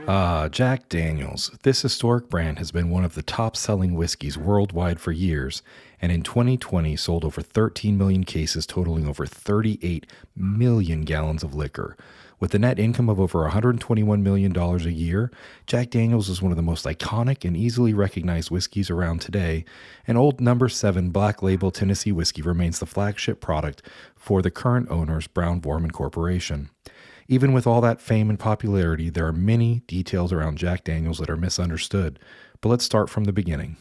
Jack Daniels. This historic brand has been one of the top-selling whiskeys worldwide for years, and in 2020 sold over 13 million cases totaling over 38 million gallons of liquor. With a net income of over $121 million a year, Jack Daniels is one of the most iconic and easily recognized whiskeys around today, and Old No. 7 Black Label Tennessee whiskey remains the flagship product for the current owners, BOURBON Corporation. Even with all that fame and popularity, there are many details around Jack Daniels that are misunderstood. But let's start from the beginning.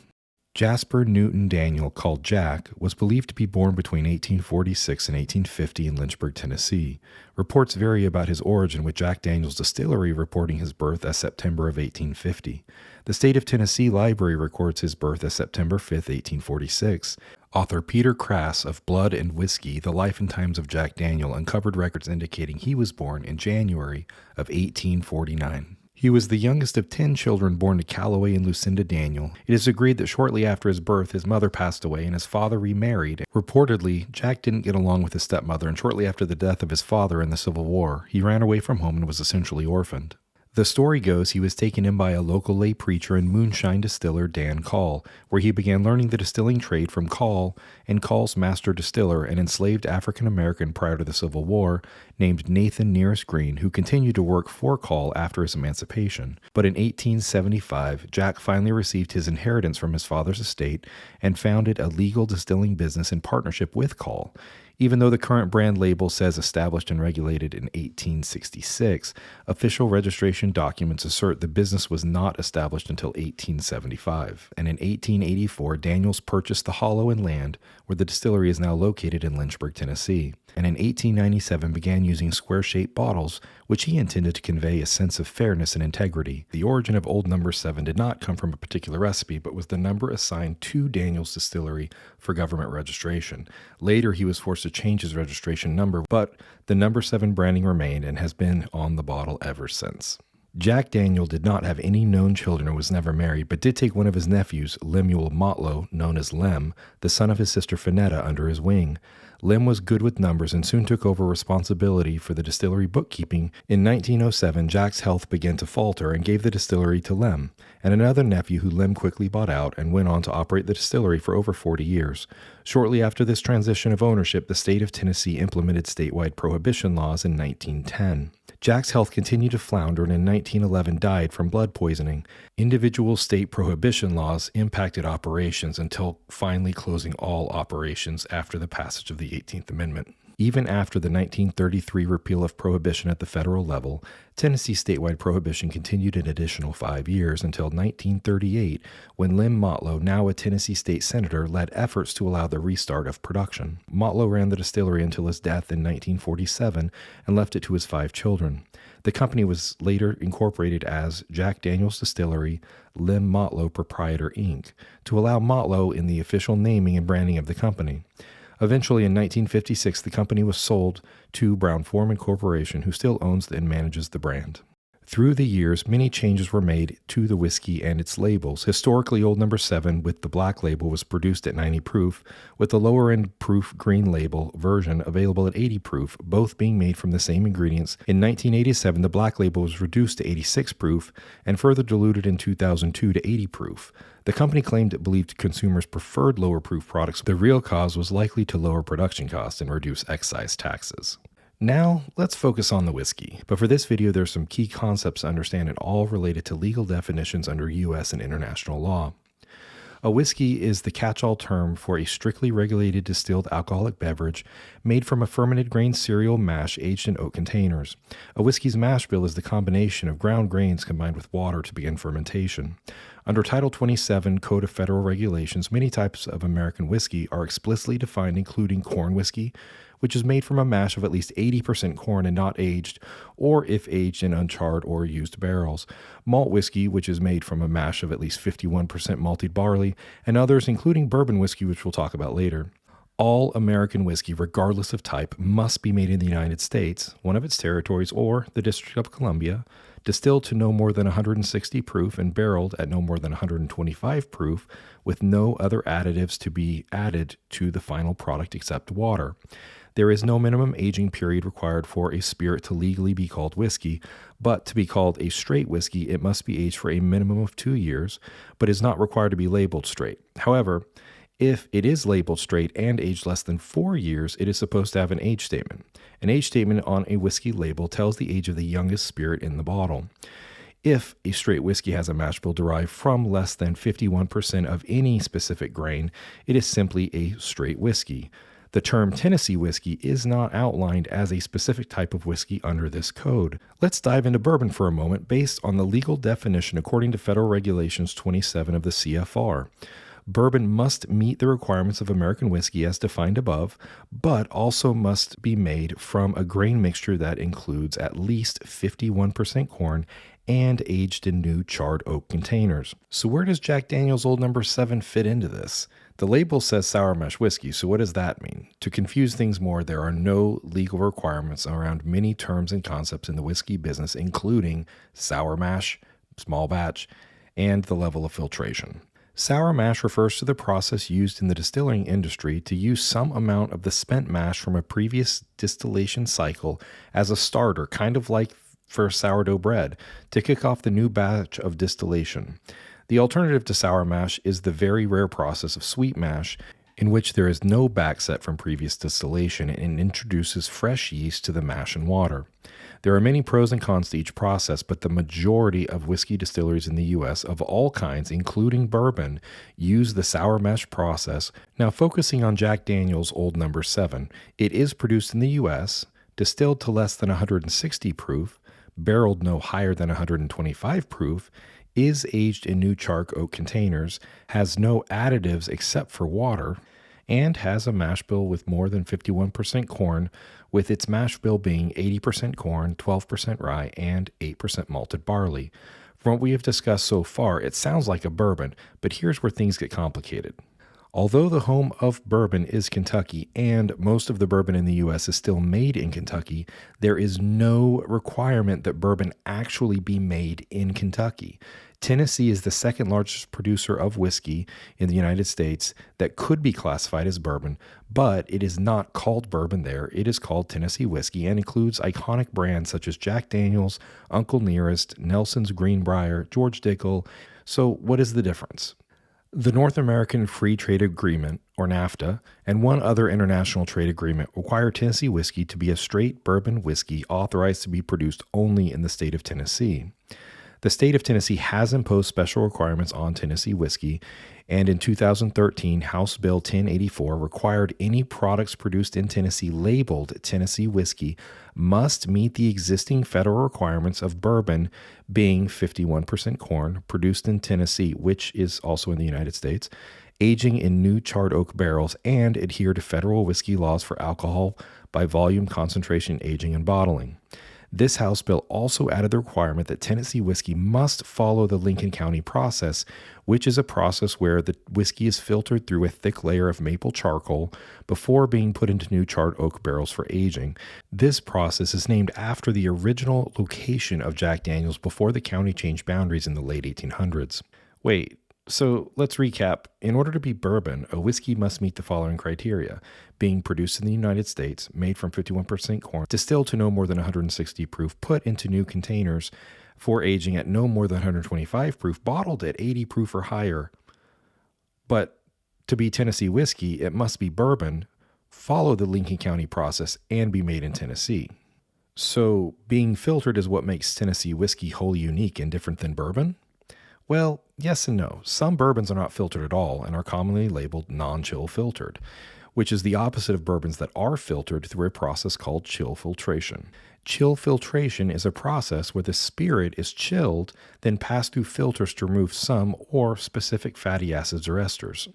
Jasper Newton Daniel, called Jack, was believed to be born between 1846 and 1850 in Lynchburg, Tennessee. Reports vary about his origin, with Jack Daniels Distillery reporting his birth as September of 1850. The State of Tennessee Library records his birth as September 5, 1846. Author Peter Crass of Blood and Whiskey, The Life and Times of Jack Daniel, uncovered records indicating he was born in January of 1849. He was the youngest of 10 children born to Calloway and Lucinda Daniel. It is agreed that shortly after his birth, his mother passed away and his father remarried. Reportedly, Jack didn't get along with his stepmother, and shortly after the death of his father in the Civil War, he ran away from home and was essentially orphaned. The story goes he was taken in by a local lay preacher and moonshine distiller Dan Call, where he began learning the distilling trade from Call and Call's master distiller, an enslaved African-American prior to the Civil War named Nathan Nearest Green, who continued to work for Call after his emancipation. But in 1875, Jack finally received his inheritance from his father's estate and founded a legal distilling business in partnership with Call. Even though the current brand label says established and regulated in 1866, official registration documents assert the business was not established until 1875. And in 1884, Daniels purchased the hollow and land where the distillery is now located in Lynchburg, Tennessee. And in 1897 began using square-shaped bottles, which he intended to convey a sense of fairness and integrity. The origin of Old No. 7 did not come from a particular recipe, but was the number assigned to Daniels Distillery for government registration. Later, he was forced to change his registration number, but the No. 7 branding remained and has been on the bottle ever since. Jack Daniel did not have any known children and was never married, but did take one of his nephews, Lemuel Motlow, known as Lem, the son of his sister Finetta, under his wing. Lem was good with numbers and soon took over responsibility for the distillery bookkeeping. In 1907, Jack's health began to falter and gave the distillery to Lem, and another nephew who Lem quickly bought out and went on to operate the distillery for over 40 years. Shortly after this transition of ownership, the state of Tennessee implemented statewide prohibition laws in 1910. Jack's health continued to flounder and in 1911 died from blood poisoning. Individual state prohibition laws impacted operations until finally closing all operations after the passage of the 18th Amendment. Even after the 1933 repeal of prohibition at the federal level, Tennessee statewide prohibition continued an additional 5 years until 1938, when Lem Motlow, now a Tennessee state senator, led efforts to allow the restart of production. Motlow ran the distillery until his death in 1947 and left it to his 5 children. The company was later incorporated as Jack Daniels Distillery, Lem Motlow Proprietor, Inc., to allow Motlow in the official naming and branding of the company. Eventually, in 1956, the company was sold to Brown-Forman Corporation, who still owns and manages the brand. Through the years, many changes were made to the whiskey and its labels. Historically, Old No. 7 with the black label was produced at 90 proof, with the lower-end proof green label version available at 80 proof, both being made from the same ingredients. In 1987, the black label was reduced to 86 proof and further diluted in 2002 to 80 proof. The company claimed it believed consumers preferred lower proof products. The real cause was likely to lower production costs and reduce excise taxes. Now, let's focus on the whiskey, but for this video there are some key concepts to understand and all related to legal definitions under U.S. and international law. A whiskey is the catch-all term for a strictly regulated distilled alcoholic beverage made from a fermented grain cereal mash aged in oak containers. A whiskey's mash bill is the combination of ground grains combined with water to begin fermentation. Under Title 27 Code of Federal Regulations, many types of American whiskey are explicitly defined, including corn whiskey, which is made from a mash of at least 80% corn and not aged, or if aged in uncharred or used barrels. Malt whiskey, which is made from a mash of at least 51% malted barley, and others, including bourbon whiskey, which we'll talk about later. All American whiskey, regardless of type, must be made in the United States, one of its territories, or the District of Columbia, distilled to no more than 160 proof and barreled at no more than 125 proof, with no other additives to be added to the final product except water. There is no minimum aging period required for a spirit to legally be called whiskey, but to be called a straight whiskey, it must be aged for a minimum of 2 years, but is not required to be labeled straight. However, if it is labeled straight and aged less than 4 years, it is supposed to have an age statement. An age statement on a whiskey label tells the age of the youngest spirit in the bottle. If a straight whiskey has a mash bill derived from less than 51% of any specific grain, it is simply a straight whiskey. The term Tennessee whiskey is not outlined as a specific type of whiskey under this code. Let's dive into bourbon for a moment based on the legal definition according to Federal Regulations 27 of the CFR. Bourbon must meet the requirements of American whiskey as defined above, but also must be made from a grain mixture that includes at least 51% corn and aged in new charred oak containers. So where does Jack Daniel's Old No. 7 fit into this? The label says sour mash whiskey, so what does that mean? To confuse things more, there are no legal requirements around many terms and concepts in the whiskey business, including sour mash, small batch, and the level of filtration. Sour mash refers to the process used in the distilling industry to use some amount of the spent mash from a previous distillation cycle as a starter, kind of like for sourdough bread, to kick off the new batch of distillation. The alternative to sour mash is the very rare process of sweet mash, in which there is no backset from previous distillation and introduces fresh yeast to the mash and water. There are many pros and cons to each process, but the majority of whiskey distilleries in the U.S. of all kinds, including bourbon, use the sour mash process. Now, focusing on Jack Daniel's Old No. 7, it is produced in the U.S., distilled to less than 160 proof, barreled no higher than 125 proof, is aged in new charred oak containers, has no additives except for water, and has a mash bill with more than 51% corn, with its mash bill being 80% corn, 12% rye, and 8% malted barley. From what we have discussed so far, it sounds like a bourbon, but here's where things get complicated. Although the home of bourbon is Kentucky and most of the bourbon in the U.S. is still made in Kentucky, there is no requirement that bourbon actually be made in Kentucky. Tennessee is the second largest producer of whiskey in the United States that could be classified as bourbon, but it is not called bourbon there. It is called Tennessee whiskey and includes iconic brands such as Jack Daniel's, Uncle Nearest, Nelson's Greenbrier, George Dickel. So what is the difference? The North American Free Trade Agreement, or NAFTA, and one other international trade agreement require Tennessee whiskey to be a straight bourbon whiskey authorized to be produced only in the state of Tennessee. The state of Tennessee has imposed special requirements on Tennessee whiskey, and in 2013, House Bill 1084 required any products produced in Tennessee labeled Tennessee whiskey must meet the existing federal requirements of bourbon being 51% corn, produced in Tennessee, which is also in the United States, aging in new charred oak barrels, and adhere to federal whiskey laws for alcohol by volume, concentration, aging, and bottling. This House bill also added the requirement that Tennessee whiskey must follow the Lincoln County process, which is a process where the whiskey is filtered through a thick layer of maple charcoal before being put into new charred oak barrels for aging. This process is named after the original location of Jack Daniel's before the county changed boundaries in the late 1800s. Wait, so let's recap. In order to be bourbon, a whiskey must meet the following criteria: being produced in the United States, made from 51% corn, distilled to no more than 160 proof, put into new containers for aging at no more than 125 proof, bottled at 80 proof or higher. But to be Tennessee whiskey, it must be bourbon, follow the Lincoln County process, and be made in Tennessee. So being filtered is what makes Tennessee whiskey wholly unique and different than bourbon? Well, yes and no. Some bourbons are not filtered at all and are commonly labeled non-chill filtered, which is the opposite of bourbons that are filtered through a process called chill filtration. Chill filtration is a process where the spirit is chilled, then passed through filters to remove some or specific fatty acids or esters.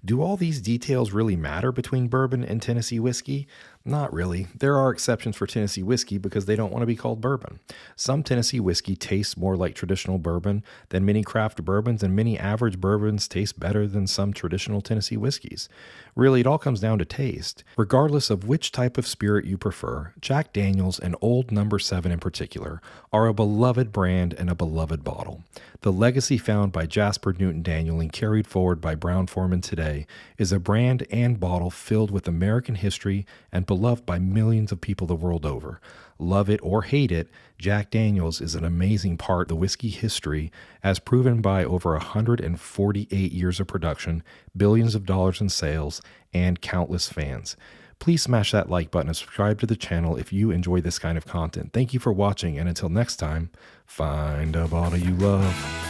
Do all these details really matter between bourbon and Tennessee whiskey? Not really. There are exceptions for Tennessee whiskey because they don't want to be called bourbon. Some Tennessee whiskey tastes more like traditional bourbon than many craft bourbons, and many average bourbons taste better than some traditional Tennessee whiskeys. Really, it all comes down to taste. Regardless of which type of spirit you prefer, Jack Daniel's and Old No. 7 in particular are a beloved brand and a beloved bottle. The legacy found by Jasper Newton Daniel and carried forward by Brown-Forman today is a brand and bottle filled with American history and beloved by millions of people the world over. Love it or hate it, Jack Daniel's is an amazing part of the whiskey history, as proven by over 148 years of production, billions of dollars in sales, and countless fans. Please smash that like button and subscribe to the channel if you enjoy this kind of content. Thank you for watching, and until next time, find a bottle you love.